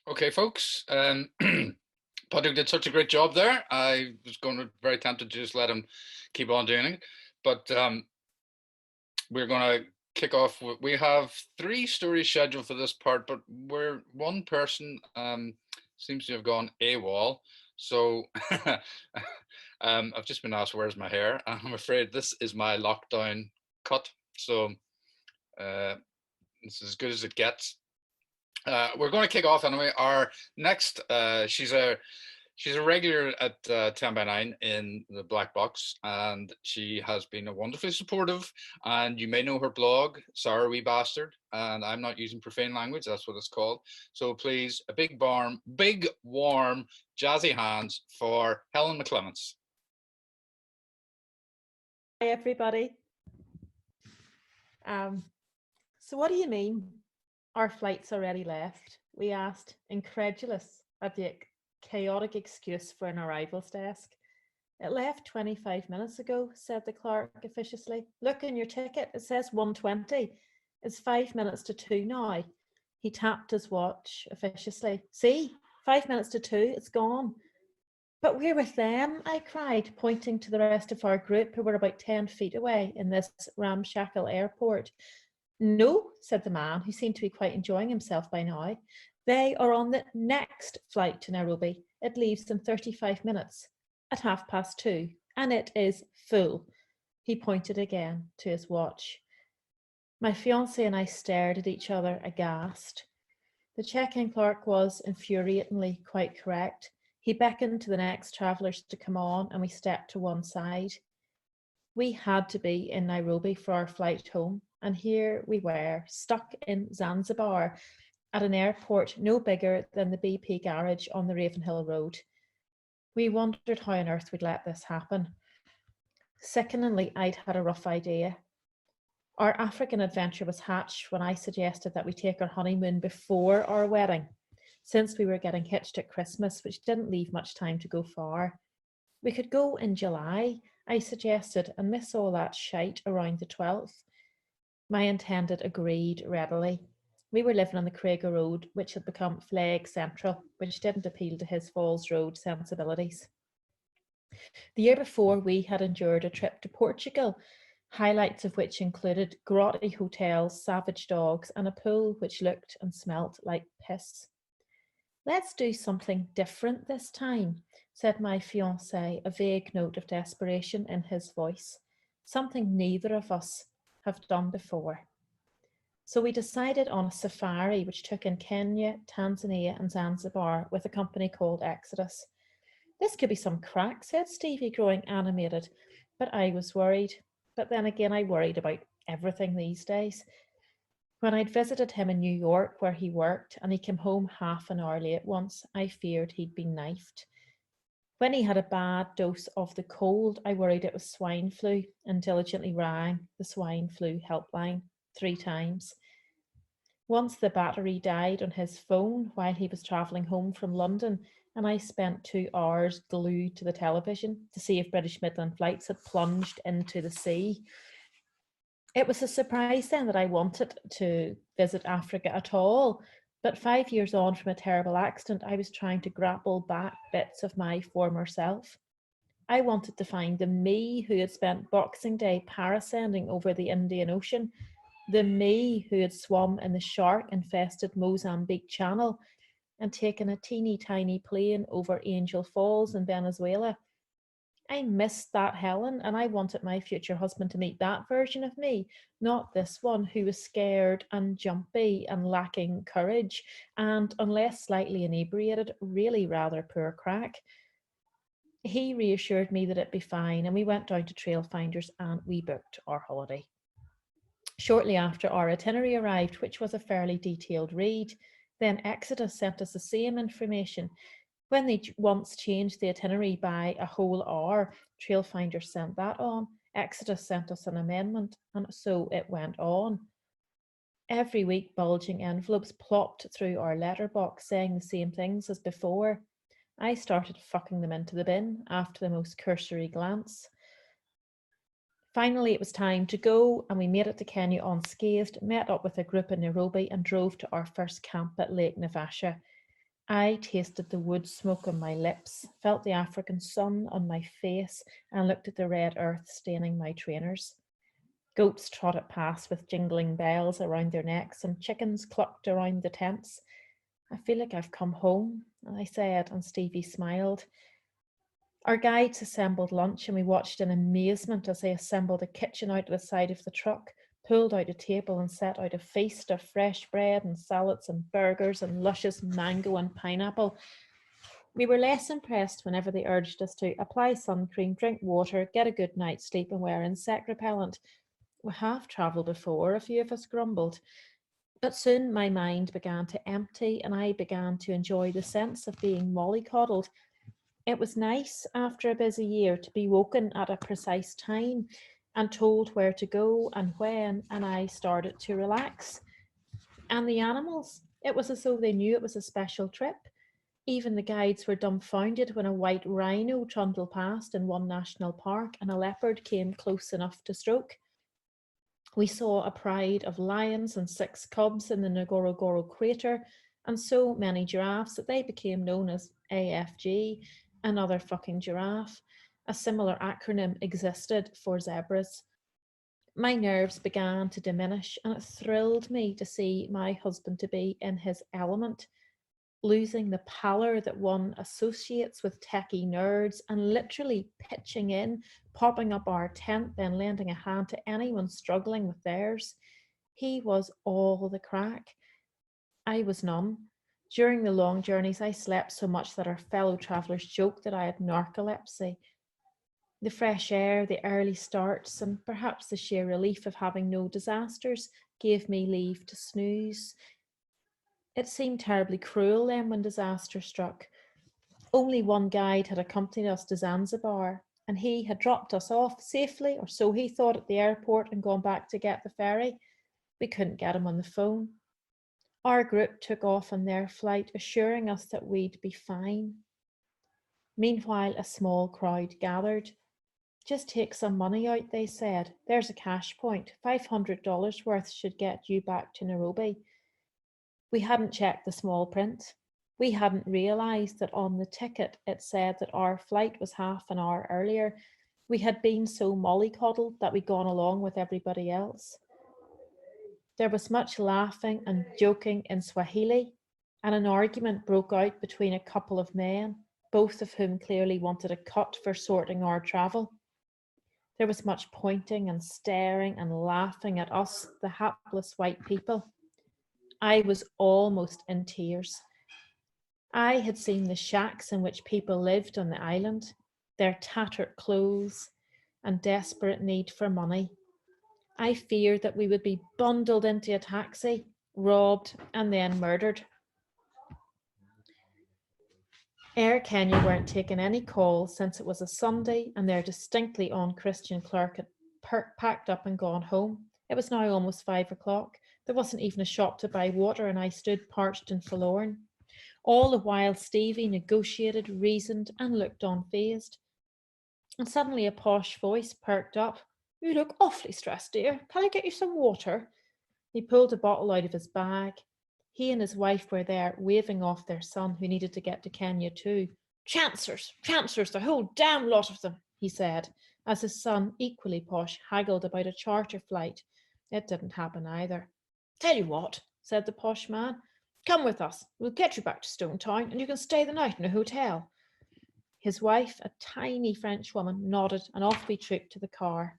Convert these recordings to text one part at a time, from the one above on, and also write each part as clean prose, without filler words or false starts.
Okay, folks. Patrick did such a great job there. I was going to very tempted to just let him keep on doing it, but we're going to kick off. We have three stories scheduled for this part, but one person seems to have gone AWOL. So I've just been asked, where's my hair? I'm afraid this is my lockdown cut. So uh, it's as good as it gets. We're going to kick off anyway. Our next, she's a regular at 10 by 9 in the Black Box, and she has been wonderfully supportive. And you may know her blog, Sorry Wee Bastard, and I'm not using profane language, that's what it's called. So please, a big, warm, jazzy hands for Helen McClements. Hi, everybody. So what do you mean our flight's already left? We asked, incredulous at the chaotic excuse for an arrivals desk. It left 25 minutes ago, said the clerk officiously. Look in your ticket, it says 1:20. It's 5 minutes to 2 now. He tapped his watch officiously. See, 5 minutes to 2, it's gone. But we're with them, I cried, pointing to the rest of our group who were about 10 feet away in this ramshackle airport. No, said the man, who seemed to be quite enjoying himself by now. They are on the next flight to Nairobi. It leaves in 35 minutes at 2:30, and it is full. He pointed again to his watch. My fiancé and I stared at each other aghast. The check-in clerk was infuriatingly quite correct. He beckoned to the next travellers to come on, and we stepped to one side. We had to be in Nairobi for our flight home, and here we were, stuck in Zanzibar at an airport no bigger than the BP garage on the Ravenhill Road. We wondered how on earth we'd let this happen. Sickeningly, I'd had a rough idea. Our African adventure was hatched when I suggested that we take our honeymoon before our wedding, since we were getting hitched at Christmas, which didn't leave much time to go far. We could go in July, I suggested, and miss all that shite around the 12th. My intended agreed readily. We were living on the Craiger Road, which had become Flag Central, which didn't appeal to his Falls Road sensibilities. The year before, we had endured a trip to Portugal, highlights of which included grotty hotels, savage dogs, and a pool which looked and smelt like piss. Let's do something different this time, said my fiancé, a vague note of desperation in his voice. Something neither of us have done before. So we decided on a safari which took in Kenya, Tanzania, and Zanzibar with a company called Exodus. This could be some crack, said Stevie, growing animated, but I was worried. But then again, I worried about everything these days. When I'd visited him in New York where he worked and he came home half an hour late once, I feared he'd been knifed. When he had a bad dose of the cold, I worried it was swine flu and diligently rang the swine flu helpline 3 times. Once the battery died on his phone while he was travelling home from London, and I spent 2 hours glued to the television to see if British Midland flights had plunged into the sea. It was a surprise then that I wanted to visit Africa at all, but 5 years on from a terrible accident, I was trying to grapple back bits of my former self. I wanted to find the me who had spent Boxing Day parasailing over the Indian Ocean, the me who had swum in the shark-infested Mozambique Channel and taken a teeny tiny plane over Angel Falls in Venezuela. I missed that Helen, and I wanted my future husband to meet that version of me, not this one who was scared and jumpy and lacking courage, and, unless slightly inebriated, really rather poor crack. He reassured me that it'd be fine, and we went down to Trailfinders and we booked our holiday. Shortly after, our itinerary arrived, which was a fairly detailed read. Then Exodus sent us the same information. When they once changed the itinerary by a whole hour, Trailfinders sent that on. Exodus sent us an amendment, and so it went on. Every week, bulging envelopes plopped through our letterbox saying the same things as before. I started fucking them into the bin after the most cursory glance. Finally, it was time to go, and we made it to Kenya unscathed, met up with a group in Nairobi, and drove to our first camp at Lake Naivasha. I tasted the wood smoke on my lips, felt the African sun on my face, and looked at the red earth staining my trainers. Goats trotted past with jingling bells around their necks, and chickens clucked around the tents. I feel like I've come home, I said, and Stevie smiled. Our guides assembled lunch, and we watched in amazement as they assembled a kitchen out of the side of the truck, pulled out a table, and set out a feast of fresh bread and salads and burgers and luscious mango and pineapple. We were less impressed whenever they urged us to apply sun cream, drink water, get a good night's sleep, and wear insect repellent. We have travelled before, a few of us grumbled. But soon my mind began to empty, and I began to enjoy the sense of being mollycoddled. It was nice after a busy year to be woken at a precise time and told where to go and when, and I started to relax. And the animals, it was as though they knew it was a special trip. Even the guides were dumbfounded when a white rhino trundled past in one national park and a leopard came close enough to stroke. We saw a pride of lions and 6 cubs in the Ngorongoro crater, and so many giraffes that they became known as AFG, another fucking giraffe. A similar acronym existed for zebras. My nerves began to diminish, and it thrilled me to see my husband to be in his element, losing the pallor that one associates with techie nerds and literally pitching in, popping up our tent, then lending a hand to anyone struggling with theirs. He was all the crack. I was none. During the long journeys, I slept so much that our fellow travellers joked that I had narcolepsy. The fresh air, the early starts, and perhaps the sheer relief of having no disasters gave me leave to snooze. It seemed terribly cruel then when disaster struck. Only one guide had accompanied us to Zanzibar, and he had dropped us off safely, or so he thought, at the airport and gone back to get the ferry. We couldn't get him on the phone. Our group took off on their flight, assuring us that we'd be fine. Meanwhile, a small crowd gathered. Just take some money out, they said. There's a cash point. $500 worth should get you back to Nairobi. We hadn't checked the small print. We hadn't realised that on the ticket it said that our flight was half an hour earlier. We had been so mollycoddled that we'd gone along with everybody else. There was much laughing and joking in Swahili, and an argument broke out between a couple of men, both of whom clearly wanted a cut for sorting our travel. There was much pointing and staring and laughing at us, the hapless white people. I was almost in tears. I had seen the shacks in which people lived on the island, their tattered clothes and desperate need for money. I feared that we would be bundled into a taxi, robbed, and then murdered. Air Kenya weren't taking any calls since it was a Sunday, and their distinctly unchristian clerk had packed up and gone home. It was now almost 5 o'clock. There wasn't even a shop to buy water, and I stood parched and forlorn. All the while Stevie negotiated, reasoned, and looked unfazed. And suddenly a posh voice perked up. "You look awfully stressed, dear. Can I get you some water?" He pulled a bottle out of his bag. He and his wife were there, waving off their son, who needed to get to Kenya too. Chancers, the whole damn lot of them, he said, as his son, equally posh, haggled about a charter flight. It didn't happen either. "Tell you what," said the posh man, "come with us. We'll get you back to Stone Town, and you can stay the night in a hotel." His wife, a tiny French woman, nodded, and off we trooped to the car.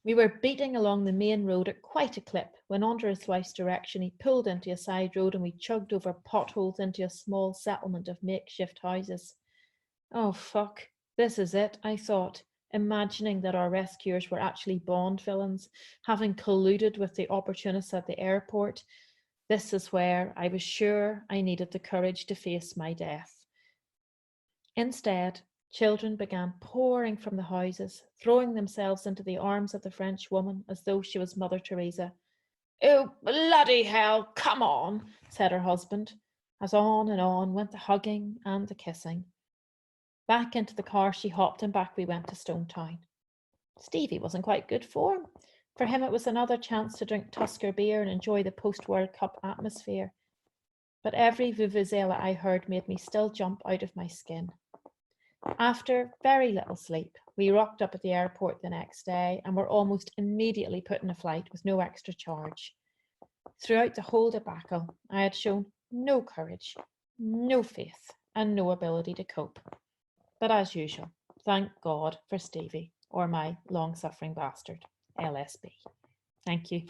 We were beating along the main road at quite a clip when, under his wife's direction, he pulled into a side road and we chugged over potholes into a small settlement of makeshift houses. Oh, fuck. This is it, I thought, imagining that our rescuers were actually Bond villains, having colluded with the opportunists at the airport. This is where I was sure I needed the courage to face my death. Instead, children began pouring from the houses, throwing themselves into the arms of the French woman as though she was Mother Teresa. "Oh, bloody hell, come on," said her husband, as on and on went the hugging and the kissing. Back into the car she hopped, and back we went to Stone Town. Stevie was in quite good form. For him it was another chance to drink Tusker beer and enjoy the post-World Cup atmosphere. but every vuvuzela I heard made me still jump out of my skin. After very little sleep, we rocked up at the airport the next day and were almost immediately put in a flight with no extra charge. Throughout the whole debacle, I had shown no courage, no faith, and no ability to cope. But as usual, thank God for Stevie, or my long-suffering bastard, LSB. Thank you.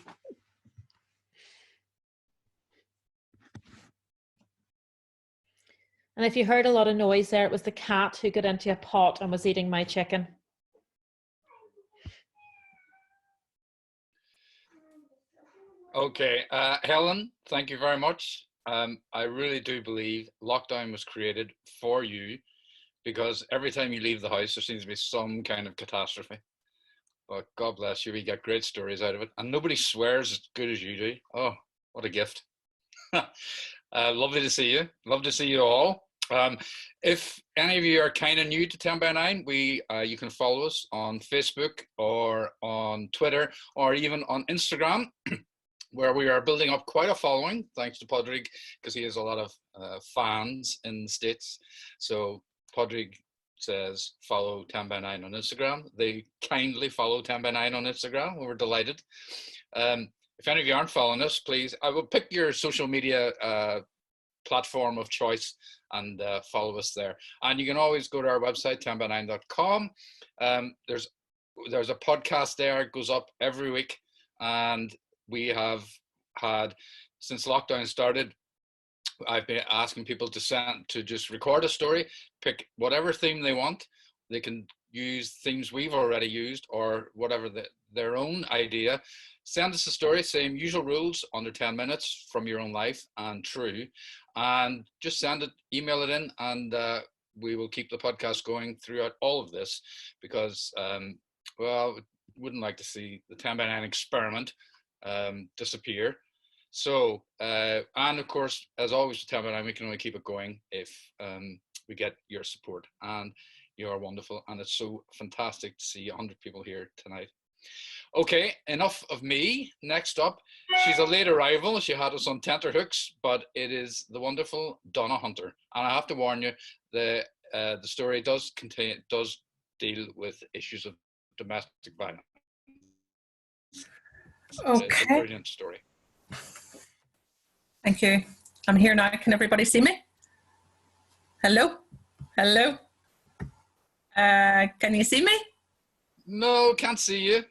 And if you heard a lot of noise there, it was the cat who got into a pot and was eating my chicken. Okay, Helen, thank you very much. I really do believe lockdown was created for you, because every time you leave the house, there seems to be some kind of catastrophe. But God bless you, we get great stories out of it. And nobody swears as good as you do. Oh, what a gift. Lovely to see you. Love to see you all. If any of you are kind of new to 10 by 9, you can follow us on Facebook or on Twitter or even on Instagram, where we are building up quite a following, thanks to Podrick, because he has a lot of fans in the States. So Podrick says follow 10 by 9 on Instagram. They kindly follow 10 by 9 on Instagram. We're delighted. If any of you aren't following us, please, I will pick your social media platform of choice and follow us there. And you can always go to our website, 10by9.com. There's a podcast there, it goes up every week. And we have had, since lockdown started, I've been asking people to just record a story, pick whatever theme they want. They can use themes we've already used or whatever their own idea. Send us a story, same usual rules, under 10 minutes from your own life and true. And just send it, email it in, and we will keep the podcast going throughout all of this because, well, wouldn't like to see the 10 by 9 experiment disappear. So, and of course, as always, with 10 by 9, we can only keep it going if we get your support, and you are wonderful, and it's so fantastic to see 100 people here tonight. Okay, enough of me. Next up, she's a late arrival. She had us on tenterhooks, but it is the wonderful Donna Hunter. And I have to warn you, the story does deal with issues of domestic violence. Okay. It's a brilliant story. Thank you. I'm here now. Can everybody see me? Hello? Hello? Can you see me? No, can't see you.